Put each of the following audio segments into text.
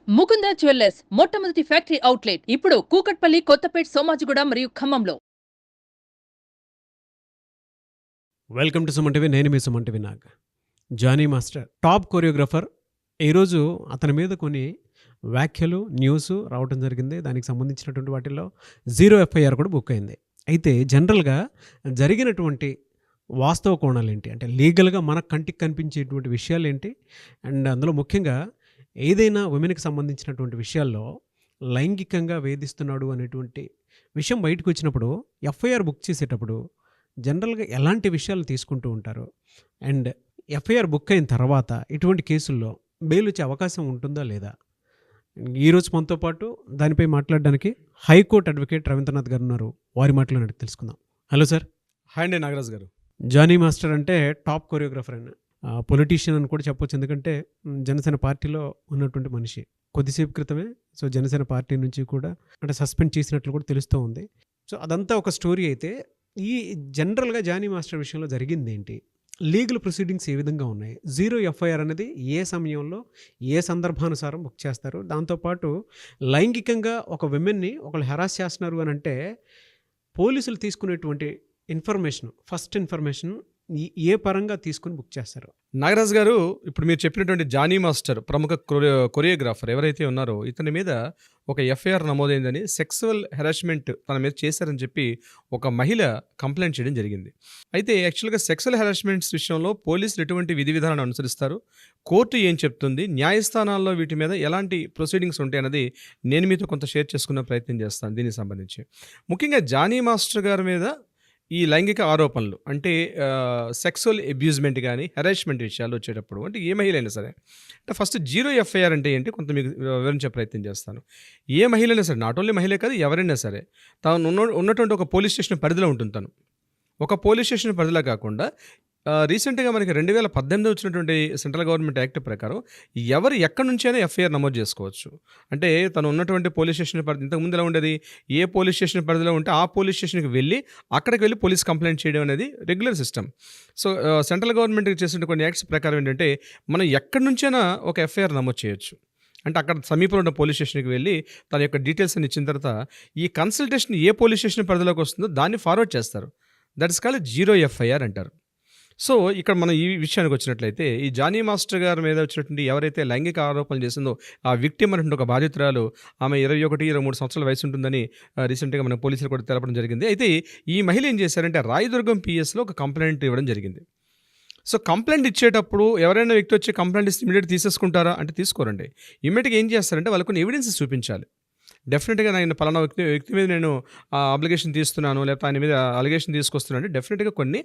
Mukunda jewellers మొట్టమొదటి factory outlet ఇప్పుడు కూకట్పల్లి, కొత్తపేట్, సోమాజిగూడ మరియు ఖమ్మంలో. Welcome to Suman TV. నేను మీ Suman TV Nag. Jani master top choreographer. ఈరోజు అతని మీద కొన్ని వ్యాఖ్యలు న్యూస్ రావటం జరిగింది. దానికి సంబంధించినటువంటి వాటిల్లో 0 ఎఫ్ఐఆర్ కూడా బుక్ అయింది. అయితే జనరల్గా జరిగినటువంటి వాస్తవ కోణాలు ఏంటి అంటే లీగల్గా మన కంటికి కనిపించేటువంటి విషయాలు ఏంటి, అండ్ అందులో ముఖ్యంగా ఏదైనా ఉమెన్కి సంబంధించినటువంటి విషయాల్లో లైంగికంగా వేధిస్తున్నాడు అనేటువంటి విషయం బయటకు వచ్చినప్పుడు ఎఫ్ఐఆర్ బుక్ చేసేటప్పుడు జనరల్గా ఎలాంటి విషయాలు తీసుకుంటూ ఉంటారు, అండ్ ఎఫ్ఐఆర్ బుక్ అయిన తర్వాత ఇటువంటి కేసుల్లో బెయిల్ వచ్చే అవకాశం ఉంటుందా లేదా? ఈరోజు మనతో పాటు దానిపై మాట్లాడడానికి హైకోర్టు అడ్వకేట్ రవీంద్రనాథ్ గారు ఉన్నారు. వారి మాటలు అడిగి తెలుసుకుందాం. Hello sir. హాయ్ అండి నాగరాజ్ గారు. జానీ మాస్టర్ అంటే టాప్ కొరియోగ్రాఫర్ అయిన పొలిటీషియన్ అని కూడా చెప్పొచ్చు. ఎందుకంటే జనసేన పార్టీలో ఉన్నటువంటి మనిషి. కొద్దిసేపు క్రితమే జనసేన పార్టీ నుంచి కూడా అంటే సస్పెండ్ చేసినట్లు కూడా తెలుస్తూ ఉంది. అదంతా ఒక స్టోరీ. అయితే ఈ జనరల్గా జానీ మాస్టర్ విషయంలో జరిగింది ఏంటి, లీగల్ ప్రొసీడింగ్స్ ఏ విధంగా ఉన్నాయి, 0 ఎఫ్ఐఆర్ అనేది ఏ సమయంలో ఏ సందర్భానుసారం బుక్ చేస్తారు, దాంతోపాటు లైంగికంగా ఒక విమెన్ని ఒకళ్ళు హెరాస్ చేస్తున్నారు అని అంటే పోలీసులు తీసుకునేటువంటి ఫస్ట్ ఇన్ఫర్మేషన్ ఏ పరంగా తీసుకుని బుక్ చేస్తారు? నాగరాజ్ గారు, ఇప్పుడు మీరు చెప్పినటువంటి జానీ మాస్టర్ ప్రముఖ కొరియోగ్రాఫర్ ఎవరైతే ఉన్నారో ఇతని మీద ఒక ఎఫ్ఐఆర్ నమోదైందని, సెక్సువల్ హెరాస్మెంట్ తన మీద చేశారని చెప్పి ఒక మహిళ కంప్లైంట్ చేయడం జరిగింది. అయితే యాక్చువల్గా సెక్సువల్ హెరాస్మెంట్స్ విషయంలో పోలీసులు ఎటువంటి విధి విధానాన్ని అనుసరిస్తారు, కోర్టు ఏం చెప్తుంది, న్యాయస్థానాల్లో వీటి మీద ఎలాంటి ప్రొసీడింగ్స్ ఉంటాయి అన్నది నేను మీతో కొంత షేర్ చేసుకునే ప్రయత్నం చేస్తాను. దీనికి సంబంధించి ముఖ్యంగా జానీ మాస్టర్ గారి మీద ఈ లైంగిక ఆరోపణలు అంటే సెక్సువల్ అబ్యూజ్మెంట్ కానీ హెరాస్మెంట్ విషయాలు వచ్చేటప్పుడు అంటే ఏ మహిళ అయినా సరే అంటే ఫస్ట్ 0 ఎఫ్ఐఆర్ అంటే ఏంటి కొంత మీకు వివరించే ప్రయత్నం చేస్తాను. ఏ మహిళ అయినా సరే, నాట్ ఓన్లీ మహిళే కాదు, ఎవరైనా సరే తాను ఉన్నటువంటి ఒక పోలీస్ స్టేషన్ పరిధిలో ఉంటుంది. తను ఒక పోలీస్ స్టేషన్ పరిధిలో కాకుండా రీసెంట్గా మనకి 2018 వచ్చినటువంటి సెంట్రల్ గవర్నమెంట్ యాక్ట్ ప్రకారం ఎవరు ఎక్కడి నుంచైనా ఎఫ్ఐఆర్ నమోదు చేసుకోవచ్చు. అంటే తను ఉన్నటువంటి పోలీస్ స్టేషన్ పరిధి ఇంతకుముందు ఎలా ఉండేది, ఏ పోలీస్ స్టేషన్ పరిధిలో ఉంటే ఆ పోలీస్ స్టేషన్కి వెళ్ళి అక్కడికి వెళ్ళి పోలీస్ కంప్లైంట్ చేయడం అనేది రెగ్యులర్ సిస్టమ్. సెంట్రల్ గవర్నమెంట్ చేసిన కొన్ని యాక్ట్స్ ప్రకారం ఏంటంటే మనం ఎక్కడి నుంచైనా ఒక ఎఫ్ఐఆర్ నమోదు చేయొచ్చు. అంటే అక్కడ సమీపంలో ఉన్న పోలీస్ స్టేషన్కి వెళ్ళి తన యొక్క డీటెయిల్స్ అని ఇచ్చిన తర్వాత ఈ కన్సల్టేషన్ ఏ పోలీస్ స్టేషన్ పరిధిలోకి వస్తుందో దాన్ని ఫార్వర్డ్ చేస్తారు. దట్ ఇస్ కాల్డ్ 0 ఎఫ్ఐఆర్ అంటారు. ఇక్కడ మనం ఈ విషయానికి వచ్చినట్లయితే ఈ జానీ మాస్టర్ గారి మీద వచ్చినటువంటి ఎవరైతే లైంగిక ఆరోపణలు చేసిందో ఆ విక్టిమ్ అనేటువంటి ఒక బాధితురాలు, ఆమె 21-23 సంవత్సరాల వయసు ఉంటుందని రీసెంట్గా మన పోలీసులు కూడా తెలపడం జరిగింది. అయితే ఈ మహిళ ఏం చేశారంటే రాయదుర్గం పిఎస్లో ఒక కంప్లైంట్ ఇవ్వడం జరిగింది. కంప్లైంట్ ఇచ్చేటప్పుడు ఎవరైనా వ్యక్తి వచ్చి కంప్లైంట్ ఇస్తే ఇమీడియట్ తీసేసుకుంటారా అంటే తీసుకోరండి. ఇమీడియట్గా ఏం చేస్తారంటే వాళ్ళకు కొన్ని ఎవిడెన్సెస్ చూపించాలి. డెఫినెట్గా నేను పలానా వ్యక్తి మీద నేను అప్లికేషన్ తీస్తున్నాను, లేకపోతే ఆయన మీద అలిగేషన్ తీసుకొస్తున్నాను అంటే డెఫినెట్గా కొన్ని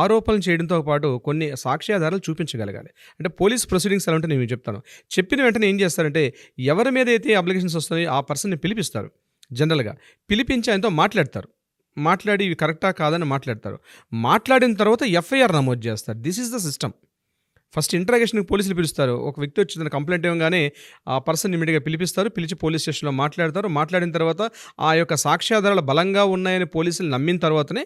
ఆరోపణలు చేయడంతో పాటు కొన్ని సాక్ష్యాధారాలు చూపించగలగాలి. అంటే పోలీస్ ప్రొసీడింగ్స్ ఎలా ఉంటే నేను చెప్తాను. చెప్పిన వెంటనే ఏం చేస్తారంటే ఎవరి మీద అయితే అప్లికేషన్స్ వస్తున్నాయో ఆ పర్సన్ని పిలిపిస్తారు. జనరల్గా పిలిపించి ఆయనతో మాట్లాడి ఇవి కరెక్టా కాదని మాట్లాడతారు. మాట్లాడిన తర్వాత ఎఫ్ఐఆర్ నమోదు చేస్తారు. This is the system. First ఇంట్రాగేషన్కి పోలీసులు పిలుస్తారు. ఒక వ్యక్తి వచ్చి తన కంప్లైంట్ ఇవ్వగానే ఆ పర్సన్ ఇమీడియట్గా పిలిపిస్తారు. పిలిచి పోలీస్ స్టేషన్లో మాట్లాడతారు. మాట్లాడిన తర్వాత ఆ యొక్క సాక్ష్యాధారాలు బలంగా ఉన్నాయని పోలీసులు నమ్మిన తర్వాతనే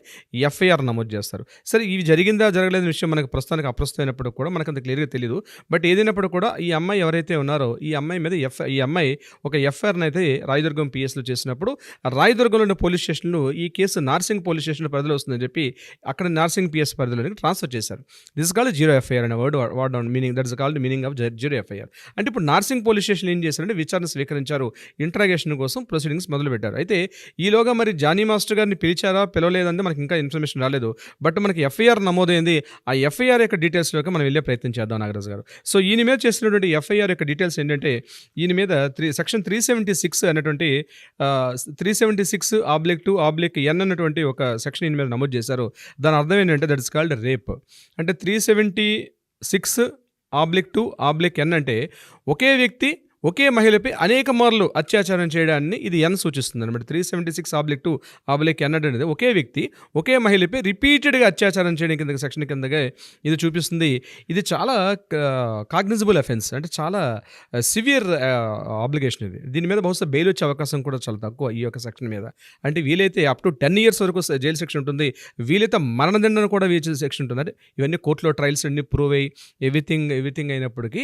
ఎఫ్ఐఆర్ నమోదు చేస్తారు. సరే, ఇవి జరిగిందా జరగలేని విషయం మనకు ప్రస్తుతానికి అప్రస్తుతమైనప్పుడు కూడా మనకు అంత క్లియర్గా తెలియదు. బట్ ఏదైనప్పుడు కూడా ఈ అమ్మాయి ఎవరైతే ఉన్నారో ఈ అమ్మాయి మీద ఈ అమ్మాయి ఒక ఎఫ్ఐఆర్ని అయితే రాయదుర్గం పిఎస్లో చేసినప్పుడు రాయదుర్గంలో ఉన్న పోలీస్ స్టేషన్లు ఈ కేసు నార్సింగ్ పోలీస్ స్టేషన్ పరిధిలో వస్తుందని చెప్పి అక్కడ నార్సింగ్ పిఎస్ పరిధిలో ట్రాన్స్ఫర్ చేశారు. దిస్ కాల్డ్ 0 ఎఫ్ఐఆర్ అనే word on meaning, that is called meaning of 0 FIR. అంటే ఇప్పుడు నార్సింగ్ పోలీస్ స్టేషన్ ఏం చేశారంటే విచారణ స్వీకరించారు, ఇంట్రాగేషన్ కోసం ప్రొసీడింగ్స్ మొదలుపెట్టారు. అయితే ఈలోగా మరి జానీ మాస్టర్ గారిని పిలిచారా పిలవలేదంటే మనకి ఇంకా ఇన్ఫర్మేషన్ రాలేదు. బట్ మనకి ఎఫ్ఐఆర్ నమోదైంది. ఆ ఎఫ్ఐఆర్ యొక్క డీటెయిల్స్లోకి మనం వెళ్ళే ప్రయత్నం చేద్దాం నాగరాజ్ గారు. ఈయన మీద చేసినటువంటి ఎఫ్ఐఆర్ యొక్క డీటెయిల్స్ ఏంటంటే ఈయన మీద సెక్షన్ 376 అనేటువంటి 376/2/N అన్నటువంటి ఒక సెక్షన్ ఈయన మీద నమోదు చేశారు. దాని అర్థం ఏంటంటే దట్ ఇస్ కాల్డ్ రేప్. అంటే 376/2/N అంటే ఒకే వ్యక్తి ఒకే మహిళపై అనేక మార్లు అత్యాచారం చేయడాన్ని ఇది ఎన్ సూచిస్తుంది అనమాట. 376/2/N అనేది ఒకే వ్యక్తి ఒకే మహిళపై రిపీటెడ్గా అత్యాచారం చేయడం కింద సెక్షన్ కిందగా ఇది చూపిస్తుంది. ఇది చాలా కాగ్నిజబుల్ అఫెన్స్, అంటే చాలా సివియర్ ఆబ్లిగేషన్. దీని మీద బహుశా బెయిల్ వచ్చే అవకాశం కూడా చాలా తక్కువ ఈ యొక్క సెక్షన్ మీద. అంటే వీలైతే అప్ టు 10 years వరకు జైలు శిక్ష ఉంటుంది, వీలైతే మరణదండన కూడా వేసే సెక్షన్ ఉంటుంది. అంటే ఇవన్నీ కోర్టులో ట్రయల్స్ అన్ని ప్రూవ్ అయ్యి ఎవ్రీథింగ్ అయినప్పటికీ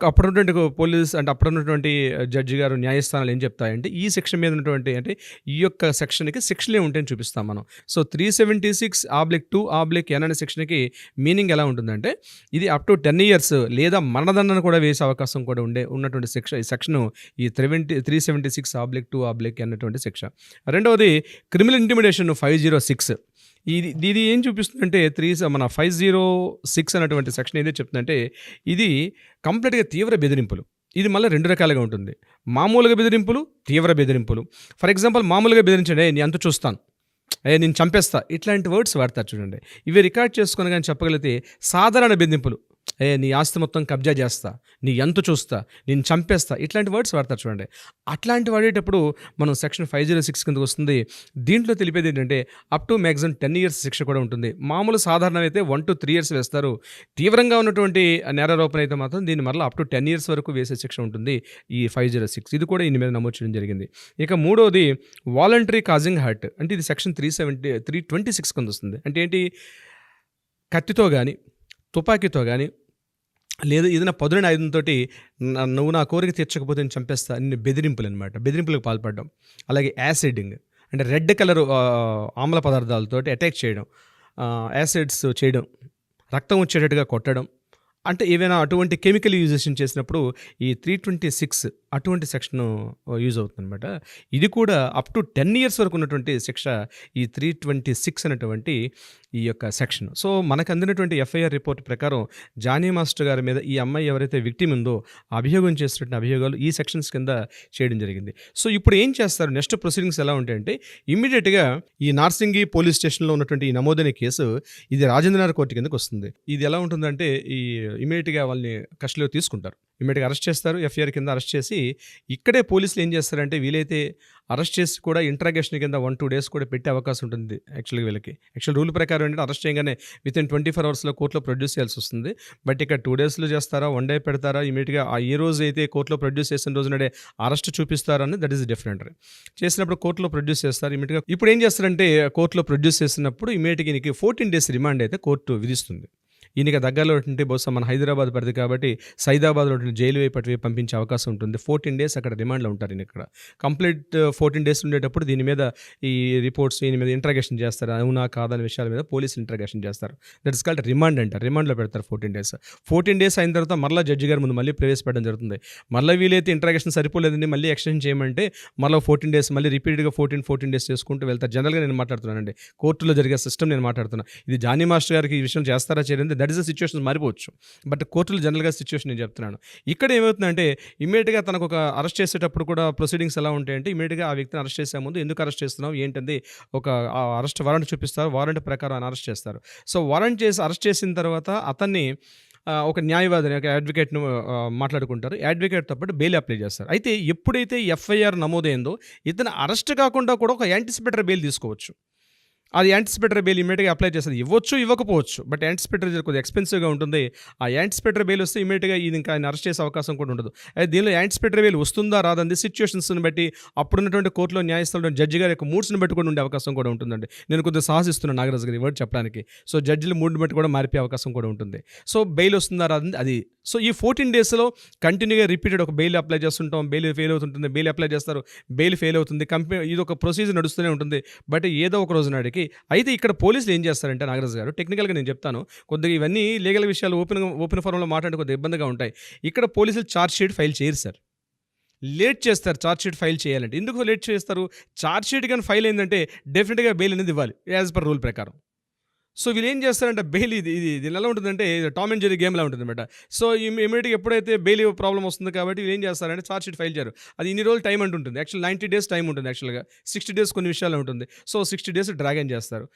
అప్పుడున్నటువంటి పోలీస్ అంటే అప్పుడున్నటువంటి జడ్జి గారు న్యాయస్థానాలు ఏం చెప్తాయంటే ఈ సెక్షన్ మీద ఉన్నటువంటి అంటే ఈ యొక్క సెక్షన్కి శిక్షలే ఉంటాయని చూపిస్తాం మనం. సో 376/2/N అనే సెక్షన్కి మీనింగ్ ఎలా ఉంటుందంటే ఇది అప్ టు 10 years లేదా మరణదండన కూడా వేసే అవకాశం కూడా ఉన్నటువంటి ఈ సెక్షను ఈ 376/2/N అన్నటువంటి సెక్షన్. రెండవది క్రిమినల్ ఇంటిమిడేషన్ 506. ఇది ఏం చూపిస్తుందంటే 506 అన్నటువంటి సెక్షన్ ఏదో చెప్తుందంటే ఇది కంప్లీట్గా తీవ్ర బెదిరింపులు. ఇది మళ్ళీ 2 రకాలుగా ఉంటుంది. మామూలుగా బెదిరింపులు, తీవ్ర బెదిరింపులు. ఫర్ ఎగ్జాంపుల్ మామూలుగా బెదిరించండి, నేను అంత చూస్తాను, నేను చంపేస్తా, ఇట్లాంటి వర్డ్స్ వాడతారు చూడండి. ఇవి రికార్డ్ చేసుకుని కానీ చెప్పగలిగితే సాధారణ బెదిరింపులు, నీ ఆస్తి మొత్తం కబ్జా చేస్తా, నీ ఎంత చూస్తా, నేను చంపేస్తా, ఇట్లాంటి వర్డ్స్ వాడతారు చూడండి. అట్లాంటి వాడేటప్పుడు మనం సెక్షన్ 506 కిందకు వస్తుంది. దీంట్లో తెలిపేది ఏంటంటే అప్ టు మ్యాక్సిమం 10 years శిక్ష కూడా ఉంటుంది. మామూలు సాధారణం అయితే 1 to 3 years వేస్తారు. తీవ్రంగా ఉన్నటువంటి నేరారోపణ అయితే మాత్రం దీన్ని మరలా అప్ టు 10 years వరకు వేసే శిక్ష ఉంటుంది ఈ 506. ఇది కూడా ఈయన మీద నమోదు చేయడం జరిగింది. ఇక మూడవది వాలంటరీ కాజింగ్ హర్ట్, అంటే ఇది సెక్షన్ 326 కింద వస్తుంది. అంటే ఏంటి, కత్తితో కానీ తుపాకీతో కానీ లేదా ఏదైనా పదునైన ఆయుధంతో నువ్వు నా కోరిక తీర్చకపోతే నేను చంపేస్తా అన్ని బెదిరింపులు అనమాట. బెదిరింపులకు పాల్పడడం. అలాగే యాసిడింగ్ అంటే రెడ్ కలర్ ఆమ్ల పదార్థాలతో అటాక్ చేయడం, యాసిడ్స్ చేయడం, రక్తం వచ్చేటట్టుగా కొట్టడం, అంటే ఏవైనా అటువంటి కెమికల్ యూజేషన్ చేసినప్పుడు ఈ 326 అటువంటి సెక్షన్ యూజ్ అవుతుంది అనమాట. ఇది కూడా అప్ టు 10 years వరకు ఉన్నటువంటి శిక్ష ఈ 326 అనేటువంటి ఈ యొక్క సెక్షన్. సో మనకు అందినటువంటి ఎఫ్ఐఆర్ రిపోర్ట్ ప్రకారం జానీ మాస్టర్ గారి మీద ఈ అమ్మాయి ఎవరైతే విక్టిమ్ ఉందో అభియోగం చేసినటువంటి అభియోగాలు ఈ సెక్షన్స్ కింద చేయడం జరిగింది. సో ఇప్పుడు ఏం చేస్తారు, నెక్స్ట్ ప్రొసీడింగ్స్ ఎలా ఉంటాయంటే ఇమ్మీడియట్గా ఈ నార్సింగి పోలీస్ స్టేషన్లో ఉన్నటువంటి ఈ నమోదైన కేసు ఇది రాజేంద్రనగర్ కోర్టు కిందకు వస్తుంది. ఇది ఎలా ఉంటుందంటే ఈ ఇమ్మీడియట్గా వాళ్ళని కస్టడీలో తీసుకుంటారు, ఇమ్మీడియట్గా అరెస్ట్ చేస్తారు. ఎఫ్ఐఆర్ కింద అరెస్ట్ చేసి ఇక్కడే పోలీసులు ఏం చేస్తారంటే వీలైతే అరెస్ట్ చేసి కూడా ఇంట్రాగేషన్ కింద 1-2 days కూడా పెట్టే అవకాశం ఉంటుంది. యాక్చువల్గా వీళ్ళకి రూల్ ప్రకారం ఏంటంటే అరెస్ట్ చేయగానే వితిన్ 24 hours కోర్టులో ప్రొడ్యూస్ చేయాల్సి వస్తుంది. బట్ ఇక్కడ 2 days చేస్తారా, 1 day పెడతారా, ఇమీడియట్గా ఏ రోజు అయితే కోర్టులో ప్రొడ్యూస్ చేసిన రోజు నాడే అరెస్ట్ చూపిస్తారని దట్ ఈస్ డిఫరెంట్. చేసినప్పుడు కోర్టులో ప్రొడ్యూస్ చేస్తారు ఇమీడియట్గా. ఇప్పుడు ఏం చేస్తారంటే కోర్టులో ప్రొడ్యూస్ చేసినప్పుడు ఇమీడియట్గా ఈయనకి 14 days రిమాండ్ అయితే కోర్టు విధిస్తుంది. ఈయనకి దగ్గరలో ఉంటే బహుశా మన హైదరాబాద్ పరిధి కాబట్టి సైదాబాద్లో జైలు వైపు పంపించే అవకాశం ఉంటుంది. 14 days అక్కడ రిమాండ్లో ఉంటారు. ఈయన ఇక్కడ కంప్లీట్ 14 days ఉండేటప్పుడు దీని మీద ఈ రిపోర్ట్స్ ఈయన మీద ఇంట్రాగేషన్ చేస్తారు, అవునా కాదని విషయాల మీద పోలీసులు ఇంట్రాగేషన్ చేస్తారు. దట్ ఇస్ కాల్డ్ రిమాండ్ అంటారు. రిమాండ్లో పెడతారు 14 days. 14 days అయిన తర్వాత మళ్ళీ జడ్జి గారి ముందు మళ్ళీ ప్రవేశపెట్టడం జరుగుతుంది. మళ్ళీ వీలైతే ఇంట్రాగేషన్ సరిపోలేదండి మళ్ళీ ఎక్స్టెండ్ చేయమంటే మళ్ళీ 14 days మళ్ళీ రిపీటెడ్గా 14 days చేసుకుంటూ వెళ్తారు. జనరల్గా నేను మాట్లాడుతున్నానండి, కోర్టులో జరిగే సిస్టమ్ నేను మాట్లాడుతున్నాను. ఇది జానీ మాస్టర్ గారికి ఈ విషయం చేస్తారా చేయలేదు దట్ ఈస్ ద సిచ్యువేషన్ మారిపోవచ్చు. బట్ కోర్టులో జనరల్గా సిచ్యువేషన్ నేను చెప్తున్నాను. ఇక్కడ ఏమవుతుందంటే ఇమీడియట్గా తనకు ఒక అరెస్ట్ చేసేటప్పుడు కూడా ప్రొసీడింగ్స్ ఎలా ఉంటాయంటే ఇమీడియట్గా ఆ వ్యక్తిని అరెస్ట్ చేసే ముందు ఎందుకు అరెస్ట్ చేస్తున్నావు ఏంటంది ఒక అరెస్ట్ వారెంట్ చూపిస్తారు, వారెంట్ ప్రకారం ఆయన అరెస్ట్ చేస్తారు. సో వారెంట్ చేసి అరెస్ట్ చేసిన తర్వాత అతన్ని ఒక న్యాయవాదిని ఒక అడ్వకేట్ను మాట్లాడుకుంటారు. అడ్వకేట్తో పాటు బెయిల్ అప్లై చేస్తారు. అయితే ఎప్పుడైతే ఎఫ్ఐఆర్ నమోదైందో ఇతను అరెస్ట్ కాకుండా కూడా ఒక యాంటిసిపేటరీ బెయిల్ తీసుకోవచ్చు. అది యాంటిసిపేటరీ బెయిల్ ఇమీడియట్గా అప్లై చేస్తుంది. ఇవ్వచ్చు ఇవ్వకపోవచ్చు, బట్ యాంటిసిపేటరీ కొద్దిగా ఎక్స్పెన్సివ్గా ఉంటుంది. ఆ యాంటిసిపేటరీ బెయిల్ వస్తే ఇమీడియట్గా ఇది ఇంకా ఆయన అరెస్ట్ చేసే అవకాశం కూడా ఉండదు. అయితే దీనిలో యాంటిసిపేటరీ బెయిల్ వస్తుందా రాదండి సిచ్యువేషన్స్ని బట్టి అప్పుడున్నటువంటి కోర్టులో న్యాయస్థానంలో జడ్జి గారి యొక్క మూడ్స్ని బట్టి కూడా ఉండే అవకాశం కూడా ఉంటుందండి. నేను కొద్దిగా సాహసిస్తున్నాను నాగరాజు గారి వర్డ్ చెప్పడానికి. సో జడ్జిల మూడ్ని బట్టి కూడా మారిపోయే అవకాశం కూడా ఉంటుంది. సో బెయిల్ వస్తుందా రాదండి అది. సో ఈ 14 daysలో కంటిన్యూగా రిపీటెడ్ ఒక బెయిల్ అప్లై చేస్తుంటాం, బెయిల్ ఫెయిల్ అవుతుంటుంది, బెయిల్ అప్లై చేస్తారు, బెయిల్ ఫెయిల్ అవుతుంది, ఇది ఒక ప్రొసీజర్ నడుస్తూనే ఉంటుంది. బట్ ఏదో ఒక రోజు నాటికి అయితే ఇక్కడ పోలీసులు ఏం చేస్తారంటే నాగరాజు గారు టెక్నికల్గా నేను చెప్తాను, కొద్దిగా ఇవన్నీ లీగల్ విషయాలు ఓపెన్ ఫోరంలో మాట్లాడే కొద్దిగా ఇబ్బందిగా ఉంటాయి. ఇక్కడ పోలీసులు ఛార్జ్ షీట్ ఫైల్ చేయరు సార్, లేట్ చేస్తారు ఛార్జ్ షీట్ ఫైల్ చేయాలంటే. ఎందుకు లేట్ చేస్తారు, ఛార్జ్ షీట్ కానీ ఫైల్ అయిందంటే డెఫినెట్గా బెయిల్ అనేది ఇవ్వాలి యాజ్ పర్ రూల్ ప్రకారం. సో వీళ్ళు ఏం చేస్తారంటే బెయిల్ ఇది ఎలా ఉంటుందంటే టామ్ అండ్ జెర్రీ గేమ్లా ఉంటుంది అనమాట. సో ఇమీడియట్గా ఎప్పుడైతే బెయిల్ ప్రాబ్లం వస్తుంది కాబట్టి వీళ్ళు ఏం చేస్తారంటే ఛార్జ్ షీట్ ఫైల్ చేయరు. అది ఇన్ని రోజులు టైం అంటుంటుంది. యాక్చువల్ 90 days టైం ఉంటుంది, యాక్చువల్గా 60 days కొన్ని విషయాలు ఉంటుంది. సో 60 days డ్రాగన్ చేస్తారు.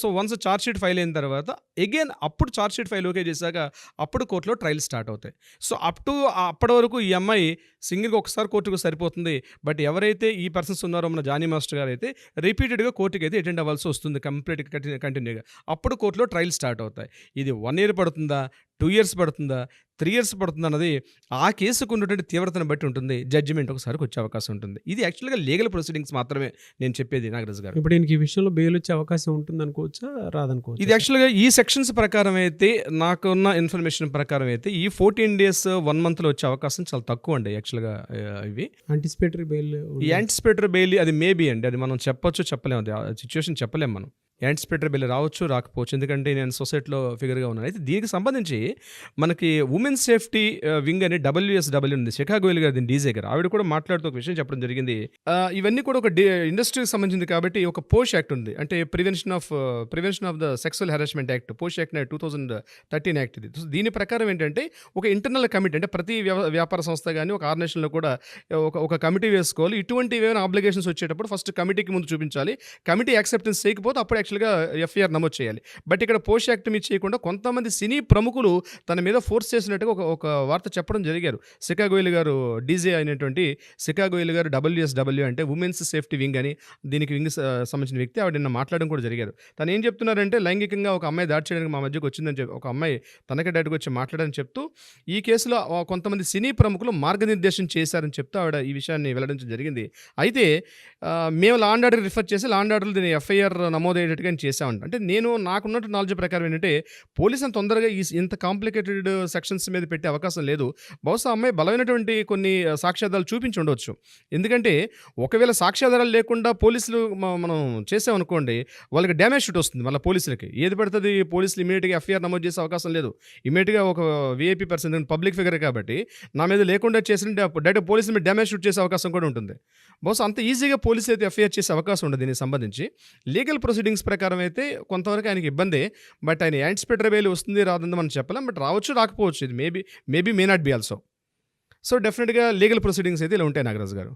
So once charge sheet file అయిన తర్వాత అగైన్ అప్పుడు ఛార్జ్ షీట్ ఫైల్ ఓకే చేశాక అప్పుడు కోర్టులో ట్రయల్ స్టార్ట్ అవుతాయి. సో అప్పటి వరకు ఈ అమ్మాయి సింగిల్గా ఒకసారి కోర్టుకు సరిపోతుంది. బట్ ఎవరైతే ఈ పర్సన్స్ ఉన్నారో మన జానీ మాస్టర్ గారు అయితే రిపీటెడ్గా కోర్టుకి అయితే అటెండ్ అవ్వాల్సి వస్తుంది కంప్లీట్గా కంటిన్యూగా. అప్పుడు అప్పుడు కోర్టులో ట్రయల్ స్టార్ట్ అవుతాయి. ఇది 1 ఇయర్ పడుతుందా, 2 ఇయర్స్ పడుతుందా, 3 ఇయర్స్ పడుతుందా అన్నది ఆ కేసుకు ఉన్నటువంటి తీవ్రతను బట్టి ఉంటుంది. జడ్జిమెంట్ ఒకసారికి వచ్చే అవకాశం ఉంటుంది. ఇది యాక్చువల్‌గా లీగల్ ప్రొసీడింగ్స్ మాత్రమే నేను చెప్పేది నాగరాజు గారు. ఇప్పుడు ఈయనకి ఈ విషయంలో బెయిల్ వచ్చే అవకాశం ఉంటుంది అనుకోవచ్చా, రాదనుకోవచ్చా? ఇది యాక్చువల్‌గా ఈ సెక్షన్స్ ప్రకారం అయితే, నాకున్న ఇన్ఫర్మేషన్ ప్రకారం అయితే ఈ 14 డేస్ 1 మంత్‌లో వచ్చే అవకాశం చాలా తక్కువ అండి యాక్చువల్‌గా ఇవి. యాంటిసిపేటరీ బెయిల్ ఈ యాంటిసిపేటరీ బెయిల్ అది మేబీ అండి. అది మనం చెప్పొచ్చు, చెప్పలేము. అది సిచ్యువేషన్ చెప్పలేము మనం. యాంటిసిపేటరీ బెయిల్ రావచ్చు, రాకపోవచ్చు. ఎందుకంటే నేను సొసైటీలో ఫిగర్‌గా ఉన్నాను. అయితే దీనికి సంబంధించి మనకి ఉమెన్ సేఫ్టీ వింగ్ అని WSW ఉంది. శిఖాగోయల్ గారు దీని డీజే గారు. ఆవిడ కూడా మాట్లాడుతూ ఒక విషయం చెప్పడం జరిగింది. ఇవన్నీ కూడా ఒక ఇండస్ట్రీకి సంబంధించింది కాబట్టి ఒక పోష్ యాక్ట్ ఉంది. అంటే prevention of the sexual harassment act, posh act 2013 act ఇది. సో దీని ప్రకారం ఏంటంటే ఒక ఇంటర్నల్ కమిటీ, అంటే ప్రతి వ్యాపార సంస్థ కానీ ఒక ఆర్గనైజేషన్లో కూడా ఒక కమిటీ వేసుకోవాలి. ఇటువంటి ఏమైనా ఆబ్లిగేషన్స్ వచ్చేటప్పుడు ఫస్ట్ కమిటీకి ముందు చూపించాలి. కమిటీ యాక్సెప్టెన్స్ చేయకపోతే అప్పుడు యాక్చువల్‌గా ఎఫ్ఐఆర్ నమోదు చేయాలి. బట్ ఇక్కడ పోష్ యాక్ట్ మీద చేయకుండా కొంతమంది సినీ ప్రముఖులు తన మీద ఫోర్స్ చేసినట్టుగా ఒక వార్త చెప్పడం జరిగారు. శిఖాగోయల్ గారు డీజే అయినటువంటి శిఖాగోయల్ గారు WSW అంటే ఉమెన్స్ సేఫ్టీ వింగ్ అని, దీనికి వింగ్ సంబంధించిన వ్యక్తి ఆవిడ నిన్న మాట్లాడడం కూడా జరిగారు. తను ఏం చెప్తున్నారంటే లైంగికంగా ఒక అమ్మాయి దాడి చేయడానికి మా మధ్యకు వచ్చిందని చెప్పి, ఒక అమ్మాయి తనకే డైరెక్ట్‌గా వచ్చి మాట్లాడని చెప్తూ ఈ కేసులో కొంతమంది సినీ ప్రముఖులు మార్గనిర్దేశం చేశారని చెప్తూ ఆవిడ ఈ విషయాన్ని వెల్లడించడం జరిగింది. అయితే మేము లా అండ్ ఆర్డర్ రిఫర్ చేసి లా అండ్ ఆర్డర్‌లో దీన్ని ఎఫ్ఐఆర్ నమోదయ్యేటట్టుగా చేసామంట. అంటే నాకున్నట్టు నాలెడ్జ్ ప్రకారం ఏంటంటే పోలీసు అంత తొందరగా ఇంత కాంప్లికేటెడ్ సెక్షన్స్ మీద పెట్టే అవకాశం లేదు. బహుశా అమ్మాయి బలమైనటువంటి కొన్ని సాక్ష్యాధారాలు చూపించి ఉండొచ్చు. ఎందుకంటే ఒకవేళ సాక్ష్యాధారాలు లేకుండా పోలీసులు మనం చేసామనుకోండి, వాళ్ళకి డ్యామేజ్ షూట్ వస్తుంది. మళ్ళీ పోలీసులకి ఏది పడుతుంది, పోలీసులు ఇమీడియట్గా ఎఫ్ఐఆర్ నమోదు చేసే అవకాశం లేదు. ఇమీడియట్గా ఒక వీఐపీ పర్సన్, పబ్లిక్ ఫిగర్ కాబట్టి నా మీద లేకుండా చేసిన డైరెక్ట్ పోలీసుల మీద డ్యామేజ్ షూట్ చేసే అవకాశం కూడా ఉంటుంది. బహుశా అంత ఈజీగా పోలీసు అయితే ఎఫ్ఐఆర్ చేసే అవకాశం ఉండదు. దీనికి సంబంధించి లీగల్ ప్రొసీడింగ్స్ ప్రకారం అయితే కొంతవరకు ఆయనకి ఇబ్బందే. బట్ ఆయన యాంటిసిపేటరీ బెయిల్ వస్తుంది రాదని మనం చెప్పలేం. బట్ రావచ్చు, రాకపోవచ్చు. ఇది may not be also. So డెఫినెట్గా లీగల్ ప్రొసీడింగ్స్ అయితే ఇలా ఉంటాయి నాగరాజు గారు.